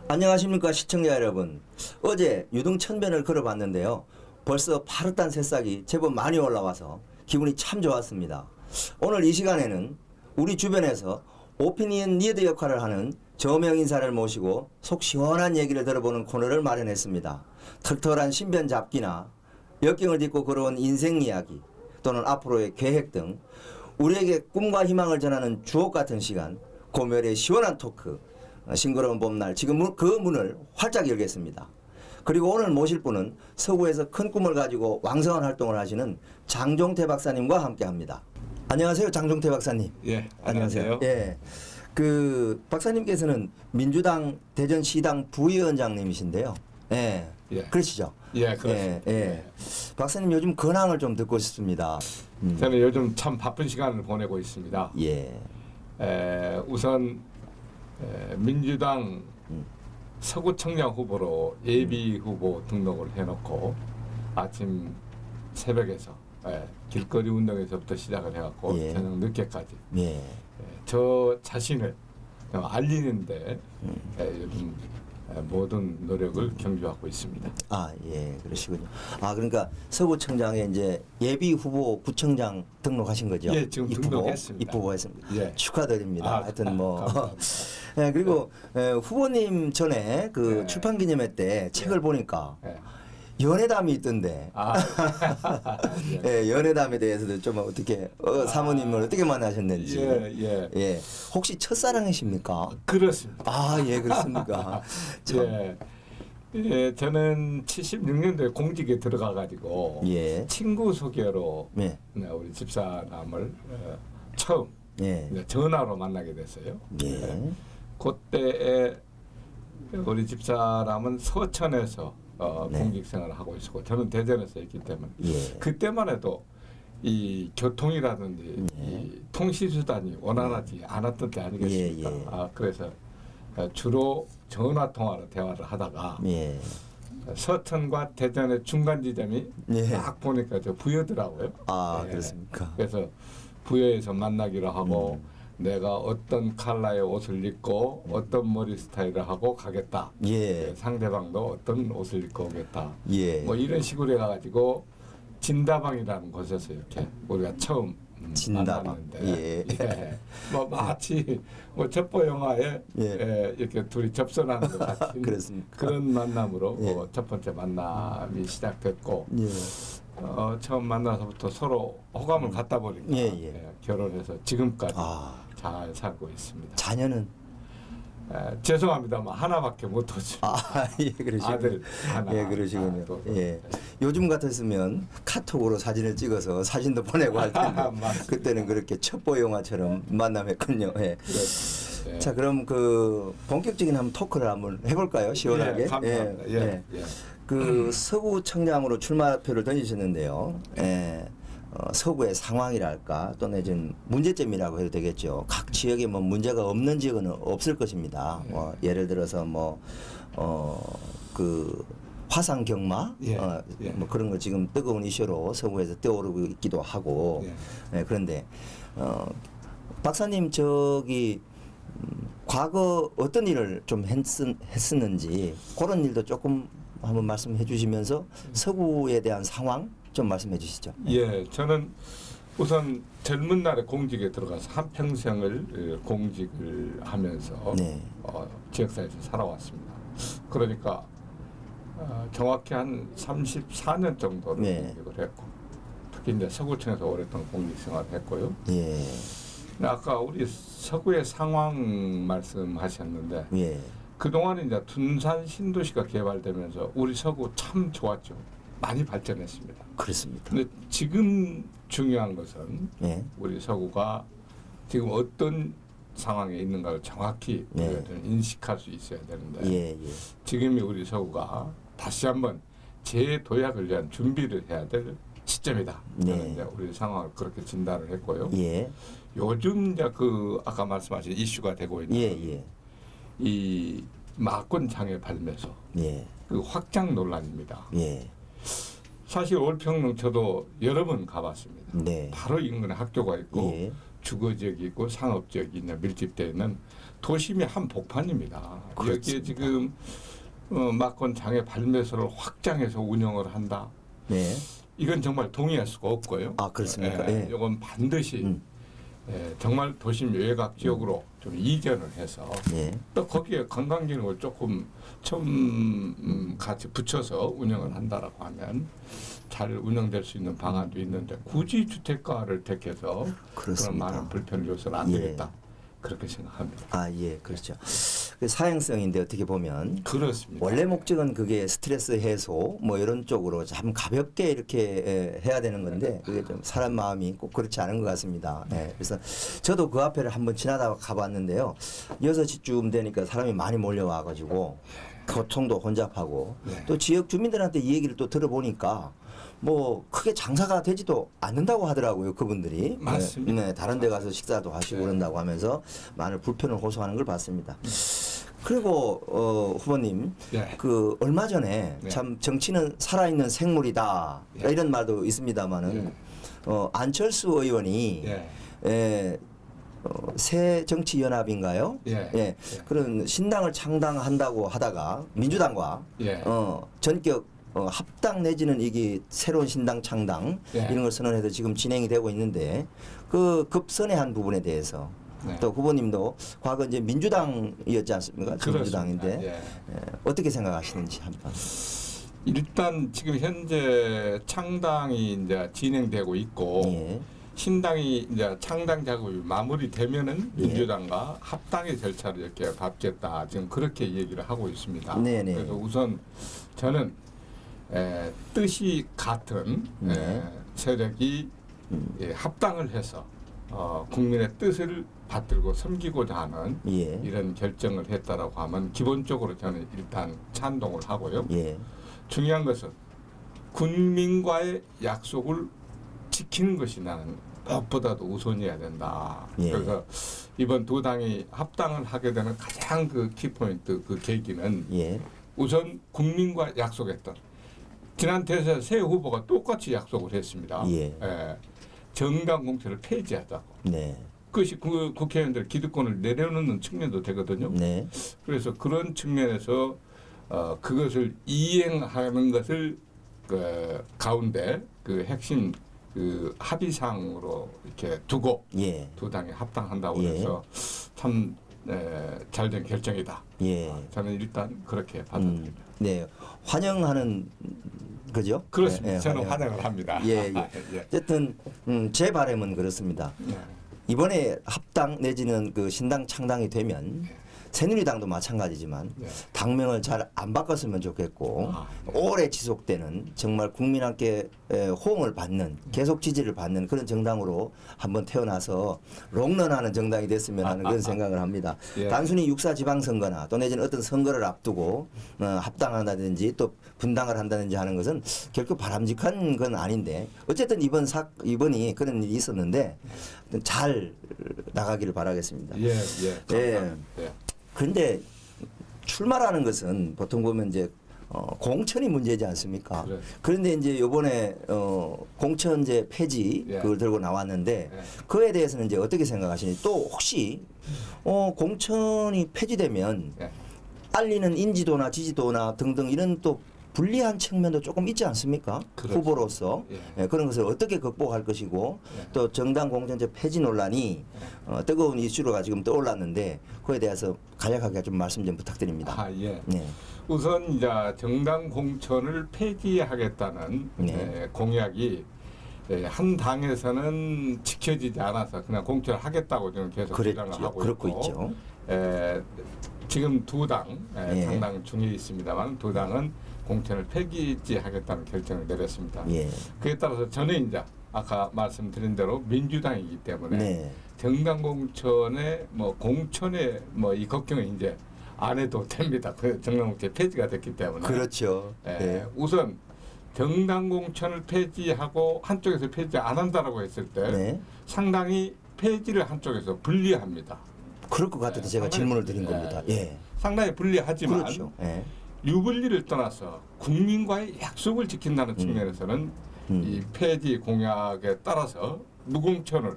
안녕하십니까 시청자 여러분. 어제 유등천변을 걸어봤는데요. 벌써 파릇한 새싹이 제법 많이 올라와서 기분이 참 좋았습니다. 오늘 이 시간에는 우리 주변에서 오피니언 리더 역할을 하는 저명 인사를 모시고 속 시원한 얘기를 들어보는 코너를 마련했습니다. 털털한 신변 잡기나 역경을 딛고 걸어온 인생 이야기 또는 앞으로의 계획 등 우리에게 꿈과 희망을 전하는 주옥 같은 시간, 고멸의 시원한 토크, 싱그러운 봄날 지금 그 문을 활짝 열겠습니다. 그리고 오늘 모실 분은 서구에서 큰 꿈을 가지고 왕성한 활동을 하시는 장종태 박사님과 함께합니다. 안녕하세요, 장종태 박사님. 예, 안녕하세요. 예, 그 박사님께서는 민주당 대전시당 부위원장님이신데요. 예, 예. 그러시죠? 예, 그렇습니다. 예. 박사님 요즘 근황을 좀 듣고 싶습니다. 저는 요즘 참 바쁜 시간을 보내고 있습니다. 예. 우선 민주당 서구청장 후보로 예비 후보 등록을 해놓고 아침 새벽에서 길거리 운동에서부터 시작을 해갖고 저녁 늦게까지 저 자신을 알리는데 요즘 모든 노력을 경주하고 있습니다. 아, 예, 그러시군요. 아, 그러니까 서구청장에 이제 예비 후보 구청장 등록하신 거죠? 예, 지금 등록했습니다. 입후보했습니다. 예. 축하드립니다. 하여튼 뭐. 예, 그리고 후보님 전에 그 출판 기념회 때 책을 보니까 연애담이 있던데. 예, 연애담에 대해서도 좀 어떻게 사모님을 어떻게 만나셨는지. 예. 혹시 첫사랑이십니까? 그렇습니다. 아, 예, 그렇습니까? 예, 저는 76년도에 공직에 들어가가지고 친구 소개로 우리 집사람을 처음 전화로 만나게 됐어요. 그때에 우리 집사람은 서천에서 공직 생활을 하고 있었고 저는 대전에서 있기 때문에 그때만 해도 이 교통이라든지 이 통신수단이 원활하지 않았던 때 아니겠습니까? 그래서 주로 전화 통화로 대화를 하다가 서천과 대전의 중간 지점이 딱 보니까 저 부여더라고요. 아, 그렇습니까? 그래서 부여에서 만나기로 하고 내가 어떤 컬러의 옷을 입고 어떤 머리 스타일을 하고 가겠다. 상대방도 어떤 옷을 입고 오겠다. 뭐 이런 식으로 해가지고 진다방이라는 곳에서 이렇게 우리가 처음 만났는데, 뭐 마치 뭐 첩보 영화에 이렇게 둘이 접선하는 것 같은 그런 만남으로 첫 번째 만남이 시작됐고. 처음 만나서부터 서로 호감을 갖다 보니까 결혼해서 지금까지 잘 살고 있습니다. 자녀는? 죄송합니다만 하나밖에 못 오죠. 그러시군요. 아들 하나. 그러시군요. 요즘 같았으면 카톡으로 사진을 찍어서 사진도 보내고 할 텐데 그때는 그렇게 첩보 영화처럼 만남했군요. 자, 그럼 그 본격적인 한번 토크를 한번 해볼까요? 시원하게. 감사합니다. 그 서구청장으로 출마표를 던지셨는데요. 서구의 상황이랄까 또는 내지는 문제점이라고 해도 되겠죠. 각 지역에 뭐 문제가 없는 지역은 없을 것입니다. 예를 들어서 그 화상 경마 뭐 그런 거 지금 뜨거운 이슈로 서구에서 떠오르고 있기도 하고. 그런데 박사님 저기 과거 어떤 일을 좀 했었는지 그런 일도 조금 한번 말씀해 주시면서 서구에 대한 상황 좀 말씀해 주시죠. 저는 우선 젊은 날에 공직에 들어가서 한평생을 공직을 하면서 지역사회에서 살아왔습니다. 그러니까 정확히 한 34년 정도를 공직을 했고 특히 이제 서구청에서 오랫동안 공직 생활을 했고요. 아까 우리 서구의 상황 말씀하셨는데 그동안 이제 둔산 신도시가 개발되면서 우리 서구 참 좋았죠. 많이 발전했습니다. 그렇습니다. 근데 지금 중요한 것은 예. 우리 서구가 지금 어떤 상황에 있는가를 정확히 네. 우리가 좀 인식할 수 있어야 되는데 예, 예. 지금이 우리 서구가 다시 한번 재도약을 위한 준비를 해야 될 시점이다. 네. 저는 이제 우리 상황을 그렇게 진단을 했고요. 예. 요즘 이제 그 아까 말씀하신 이슈가 되고 있는 예, 예. 이 마권 장애 발매소 예. 그 확장 논란입니다. 예. 사실 올평릉 저도 여러 번 가봤습니다. 네. 바로 인근에 학교가 있고 예. 주거 지역이 있고 상업 지역이 있는 밀집되어 있는 도심의 한 복판입니다. 그렇습니다. 여기에 지금 마권 장애 발매소를 확장해서 운영을 한다. 네. 이건 정말 동의할 수가 없고요. 아, 그렇습니까? 예. 이건 반드시 정말 도심 외곽 지역으로 좀 이전을 해서 예. 또 거기에 관광 기능을 조금 좀 같이 붙여서 운영을 한다라고 하면 잘 운영될 수 있는 방안도 있는데 굳이 주택가를 택해서 그런 그렇습니다. 많은 불편을 줘서는 안 예. 되겠다. 그렇게 생각합니다. 아, 예, 그렇죠. 그 사행성인데 어떻게 보면 그렇습니다. 원래 목적은 그게 스트레스 해소 뭐 이런 쪽으로 참 가볍게 이렇게 해야 되는 건데 그게 좀 사람 마음이 꼭 그렇지 않은 것 같습니다. 예, 그래서 저도 그 앞에를 한번 지나다가 가봤는데요. 6시쯤 되니까 사람이 많이 몰려와 가지고 교통도 혼잡하고 네. 또 지역 주민들한테 이 얘기를 또 들어보니까 뭐 크게 장사가 되지도 않는다고 하더라고요, 그분들이. 맞습니다. 네, 다른 데 가서 식사도 하시고 그런다고 하면서 많은 불편을 호소하는 걸 봤습니다. 그리고 후보님, 네. 그 얼마 전에 네. 참 정치는 살아있는 생물이다 네. 이런 말도 있습니다만은 네. 안철수 의원이 예. 새 정치연합인가요? 예. 예. 그런 신당을 창당한다고 하다가 민주당과 예. 전격 합당 내지는 이게 새로운 신당 창당 예. 이런 걸 선언해서 지금 진행이 되고 있는데 그 급선회한 부분에 대해서 네. 또 후보님도 과거 이제 민주당이었지 않습니까? 그렇습니다. 민주당인데 예. 어떻게 생각하시는지 한번. 일단 지금 현재 창당이 이제 진행되고 있고 예. 신당이 이제 창당 작업이 마무리되면은 예. 민주당과 합당의 절차를 이렇게 밟겠다 지금 그렇게 얘기를 하고 있습니다. 네네. 그래서 우선 저는 뜻이 같은 네. 세력이 합당을 해서 국민의 뜻을 받들고 섬기고자 하는 예. 이런 결정을 했다라고 하면 기본적으로 저는 일단 찬동을 하고요. 예. 중요한 것은 국민과의 약속을 지키는 것이 나는 무엇보다도 우선이어야 된다. 예. 그래서 이번 두 당이 합당을 하게 되는 가장 그 키포인트 그 계기는 예. 우선 국민과 약속했던 지난 대선 새 후보가 똑같이 약속을 했습니다. 예. 정당 공천을 폐지하자고. 네. 그것이 그 국회의원들 기득권을 내려놓는 측면도 되거든요. 네. 그래서 그런 측면에서 그것을 이행하는 것을 그 가운데 그 핵심 그 합의사항으로 이렇게 두고 예. 두 당이 합당한다고 예. 해서 참 잘된 결정이다. 예. 저는 일단 그렇게 받아들입니다. 네. 환영하는 그죠? 그렇습니다. 예, 저는 환영을 합니다. 예, 예. 예. 어쨌든 제 바람은 그렇습니다. 네. 이번에 합당 내지는 그 신당 창당이 되면 새누리당도 마찬가지지만 네. 당명을 잘 안 바꿨으면 좋겠고 네. 오래 지속되는 정말 국민한테 호응을 받는 계속 지지를 받는 그런 정당으로 한번 태어나서 롱런하는 정당이 됐으면 하는 그런 생각을 합니다. 예. 단순히 육사 지방선거나 또 내지는 어떤 선거를 앞두고 합당한다든지 또 분당을 한다든지 하는 것은 결코 바람직한 건 아닌데 어쨌든 이번이 그런 일이 있었는데 잘 나가기를 바라겠습니다. 예, 예. 감사합니다. 예. 그런데 출마라는 것은 보통 보면 이제 공천이 문제지 않습니까? 그래. 그런데 이제 요번에 공천제 폐지 예. 그걸 들고 나왔는데 예. 그에 대해서는 이제 어떻게 생각하시니? 또 혹시 공천이 폐지되면 예. 알리는 인지도나 지지도나 등등 이런 또 불리한 측면도 조금 있지 않습니까? 그렇죠. 후보로서 예. 예, 그런 것을 어떻게 극복할 것이고 예. 또 정당 공천제 폐지 논란이 뜨거운 이슈로가 지금 떠올랐는데 그에 대해서 간략하게 좀 말씀 좀 부탁드립니다. 아, 예. 네. 우선 이제 정당 공천을 폐지하겠다는 네. 공약이 한 당에서는 지켜지지 않아서 그냥 공천을 하겠다고 저는 계속 주장을 그랬죠. 하고 그렇고 있고 있죠. 지금 두 당 예. 당당 중에 있습니다만 두 당은 공천을 폐기하겠다는 결정을 내렸습니다. 예. 그에 따라서 저는 이제 아까 말씀드린 대로 민주당이기 때문에 네. 정당 공천에 뭐 공천에 뭐 이 걱정은 이제 안 해도 됩니다. 그 정당 공천 폐지가 됐기 때문에. 그렇죠. 예, 예. 우선 정당 공천을 폐지하고 한쪽에서 폐지 안 한다라고 했을 때 네. 상당히 폐지를 한쪽에서 불리합니다. 그럴 것 같아서 제가 상당히 질문을 드린 예, 겁니다. 예. 상당히 불리하지만 그렇죠. 예. 유불리를 떠나서 국민과의 약속을 지킨다는 측면에서는 이 폐지 공약에 따라서 무공천을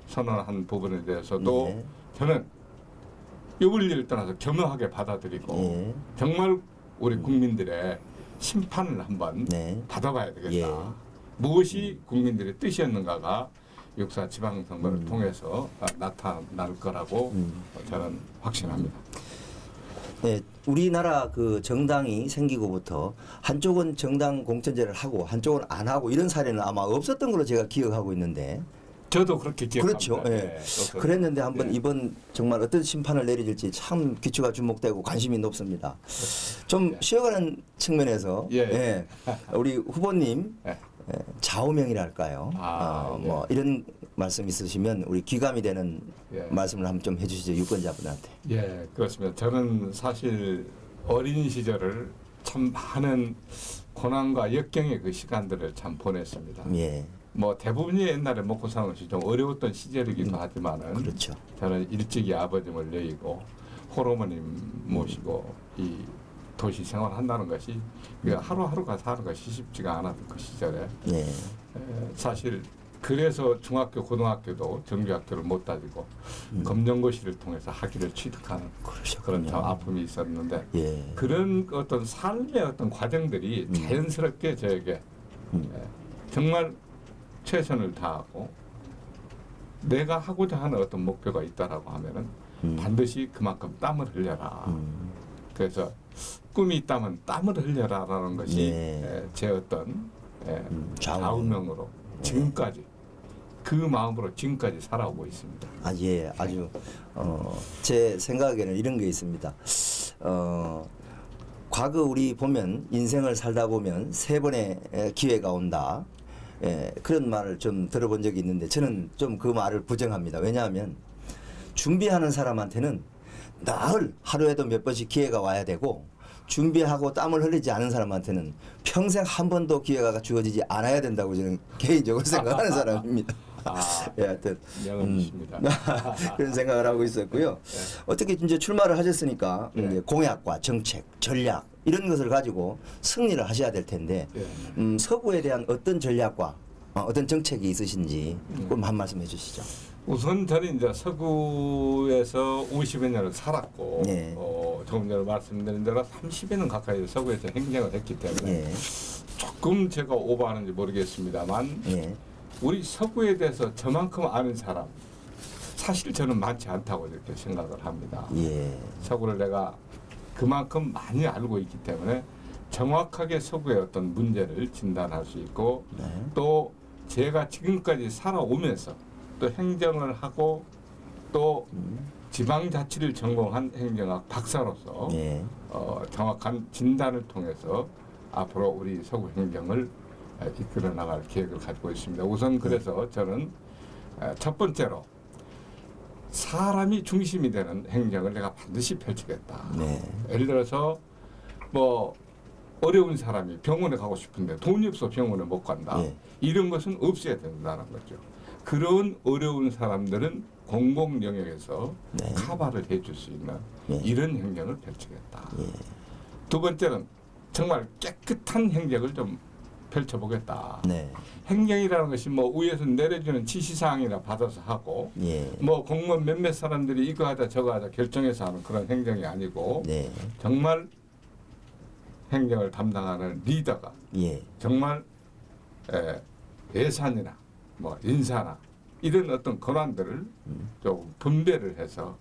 선언한 부분에 대해서도 네. 저는 유불리를 떠나서 겸허하게 받아들이고 예. 정말 우리 국민들의 심판을 한번 네. 받아봐야 되겠다. 예. 무엇이 국민들의 뜻이었는가가 6.4 지방선거를 통해서 나타날 거라고 저는 확신합니다. 네, 우리나라 그 정당이 생기고부터 한쪽은 정당 공천제를 하고 한쪽은 안 하고 이런 사례는 아마 없었던 걸로 제가 기억하고 있는데 저도 그렇게 기억합니다. 그렇죠. 예. 그랬는데 한번 이번 정말 어떤 심판을 내려질지 참 귀추가 주목되고 관심이 높습니다. 좀 쉬어가는 측면에서 예. 우리 후보님 예. 좌우명이랄까요? 예. 뭐 이런 말씀 있으시면 우리 귀감이 되는 예. 말씀을 한번 좀 해주시죠, 유권자분한테. 예, 그렇습니다. 저는 사실 어린 시절을 참 많은 고난과 역경의 그 시간들을 참 보냈습니다. 예, 뭐 대부분이 옛날에 먹고 사는 것이 좀 어려웠던 시절이기도 하지만은 그렇죠. 저는 일찍이 아버님을 내이고 호르모님 모시고 이 도시 생활한다는 것이 하루하루가 사는 것이 쉽지가 않았던 그 시절에 예, 사실 그래서 중학교 고등학교도 정규학교를 못 다니고 검정고시를 통해서 학위를 취득하는 그런 참 아픔이 있었는데 예, 그런 어떤 삶의 어떤 과정들이 자연스럽게 저에게 정말 최선을 다하고 내가 하고자 하는 어떤 목표가 있다라고 하면은 반드시 그만큼 땀을 흘려라. 그래서 꿈이 있다면 땀을 흘려라라는 것이 네. 제 어떤 좌우명. 좌우명으로 지금까지 그 마음으로 지금까지 살아오고 있습니다. 아, 예, 아주 제 생각에는 이런 게 있습니다. 과거 우리 보면 인생을 살다 보면 3번의 기회가 온다. 그런 말을 좀 들어본 적이 있는데 저는 좀 그 말을 부정합니다. 왜냐하면 준비하는 사람한테는 늘 하루에도 몇 번씩 기회가 와야 되고 준비하고 땀을 흘리지 않은 사람한테는 평생 한 번도 기회가 주어지지 않아야 된다고 저는 개인적으로 생각하는 사람입니다. 예, 하여튼 명언이십니다. 그런 생각을 하고 있었고요. 어떻게 이제 출마를 하셨으니까 이제 공약과 정책, 전략 이런 것을 가지고 승리를 하셔야 될 텐데 서구에 대한 어떤 전략과 어떤 정책이 있으신지 그럼 한 말씀 해주시죠. 우선 저는 이제 서구에서 50여 년을 살았고 네. 조금 전에 말씀드린 대로 30여 년 가까이 서구에서 행정을 했기 때문에 예, 조금 제가 오버하는지 모르겠습니다만 예, 우리 서구에 대해서 저만큼 아는 사람 사실 저는 많지 않다고 이렇게 생각을 합니다. 예, 서구를 내가 그만큼 많이 알고 있기 때문에 정확하게 서구의 어떤 문제를 진단할 수 있고 네. 또 제가 지금까지 살아오면서 또 행정을 하고 또 지방자치를 전공한 행정학 박사로서 예, 정확한 진단을 통해서 앞으로 우리 서구 행정을 이끌어 나갈 계획을 가지고 있습니다. 우선 그래서 저는 첫 번째로 사람이 중심이 되는 행정을 내가 반드시 펼치겠다. 네. 예를 들어서 뭐 어려운 사람이 병원에 가고 싶은데 돈이 없어 병원에 못 간다. 네. 이런 것은 없어야 된다는 거죠. 그런 어려운 사람들은 공공 영역에서 네. 커버를 해줄 수 있는 네. 이런 행정을 펼치겠다. 예, 두 번째는 정말 깨끗한 행정을 좀 펼쳐보겠다. 네. 행정이라는 것이 뭐 위에서 내려주는 지시사항이나 받아서 하고 예, 뭐 공무원 몇몇 사람들이 이거 하자 저거 하자 결정해서 하는 그런 행정이 아니고 네. 정말 행정을 담당하는 리더가 예, 정말 예산이나 뭐 인사나 이런 어떤 권한들을 좀 분배를 해서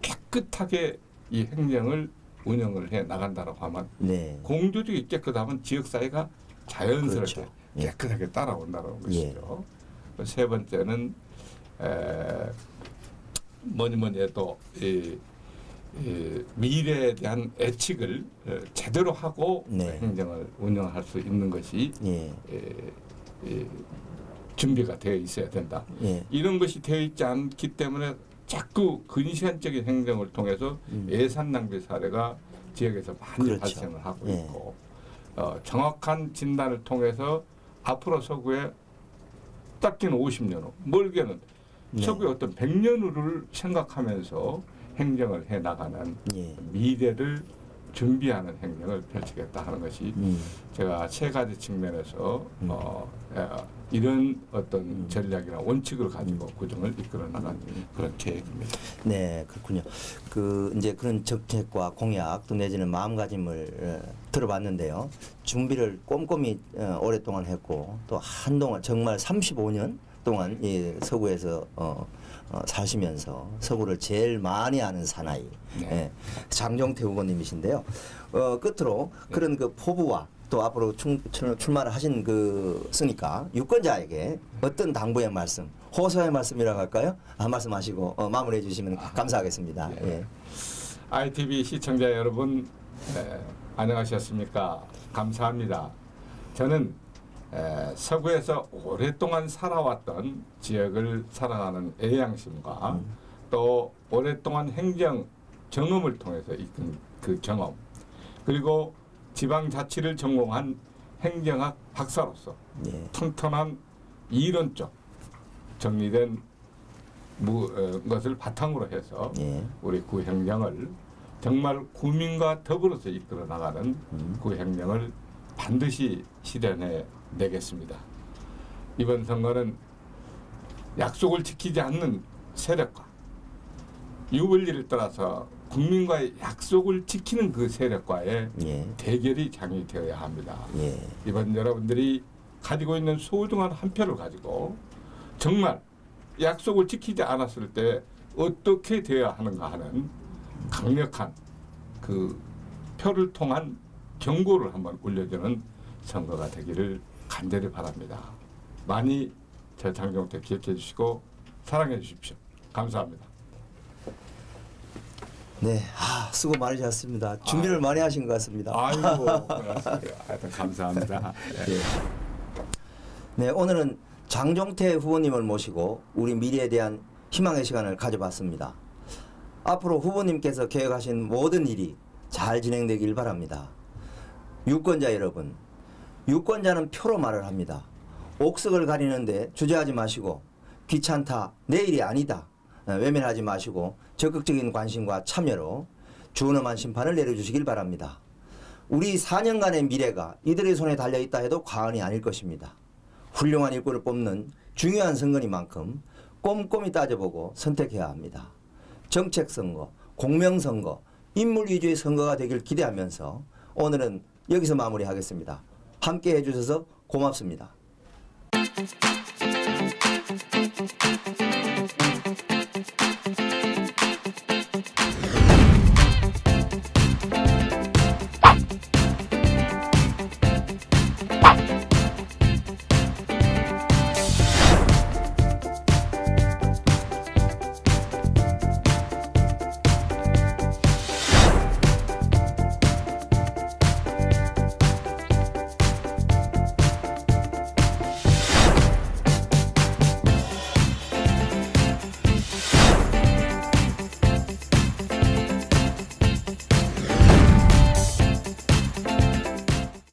깨끗하게 이 행정을 운영을 해 나간다고 하면 네. 공조직이 깨끗하면 지역사회가 자연스럽게 그렇죠. 예. 깨끗하게 따라온다는 예. 것이죠. 세 번째는 뭐니 해도 이 미래에 대한 예측을 제대로 하고 네. 행정을 운영할 수 있는 것이 예. 준비가 되어 있어야 된다. 예. 이런 것이 되어 있지 않기 때문에 자꾸 근시안적인 행정을 통해서 예산 낭비 사례가 지역에서 많이 그렇죠. 발생을 하고 예. 있고 정확한 진단을 통해서 앞으로 서구에 짧게는 50년 후, 멀게는 네. 서구의 어떤 100년 후를 생각하면서 행정을 해나가는 예. 미래를 준비하는 행정을 펼치겠다 하는 것이 제가 세 가지 측면에서 이런 어떤 전략이나 원칙을 가지고 구정을 이끌어 나가는 그런 계획입니다. 네, 그렇군요. 그 이제 그런 정책과 공약 또 내지는 마음가짐을 들어봤는데요. 준비를 꼼꼼히 오랫동안 했고 또 한동안 정말 35년 동안 이 서구에서 사시면서 서구를 제일 많이 아는 사나이 예, 장종태 후보님이신데요. 끝으로 그런 그 포부와 또 앞으로 출마를 하신 쓰니까 유권자에게 어떤 당부의 말씀, 호소의 말씀이라고 할까요? 말씀하시고 마무리해 주시면 감사하겠습니다. 예. ITV 시청자 여러분 안녕하셨습니까? 감사합니다. 저는 서구에서 오랫동안 살아왔던 지역을 사랑하는 애양심과 또 오랫동안 행정 경험을 통해서 이끈 그 경험 그리고 지방자치를 전공한 행정학 박사로서 예. 튼튼한 이론적 정리된 것을 바탕으로 해서 예. 우리 구행정을 정말 국민과 더불어서 이끌어 나가는 구행정을 반드시 실현해 내겠습니다. 이번 선거는 약속을 지키지 않는 세력과 유불리를 떠나서 국민과의 약속을 지키는 그 세력과의 예. 대결이 장이되어야 합니다. 예. 이번 여러분들이 가지고 있는 소중한 한 표를 가지고 정말 약속을 지키지 않았을 때 어떻게 되어야 하는가 하는 강력한 그 표를 통한 경고를 한번 울려주는 선거가 되기를 간절히 바랍니다. 많이 저 장종태 기억해 주시고 사랑해 주십시오. 감사합니다. 네, 수고 많으셨습니다. 준비를 많이 하신 것 같습니다. 아이고, 하여튼 감사합니다. 네. 네, 오늘은 장종태 후보님을 모시고 우리 미래에 대한 희망의 시간을 가져봤습니다. 앞으로 후보님께서 계획하신 모든 일이 잘 진행되길 바랍니다. 유권자 여러분, 유권자는 표로 말을 합니다. 옥석을 가리는데 주저하지 마시고 귀찮다, 내일이 아니다 외면하지 마시고 적극적인 관심과 참여로 준엄한 심판을 내려주시길 바랍니다. 우리 4년간의 미래가 이들의 손에 달려있다 해도 과언이 아닐 것입니다. 훌륭한 일꾼을 뽑는 중요한 선거니만큼 꼼꼼히 따져보고 선택해야 합니다. 정책선거, 공명선거, 인물 위주의 선거가 되길 기대하면서 오늘은 여기서 마무리하겠습니다. 함께 해주셔서 고맙습니다.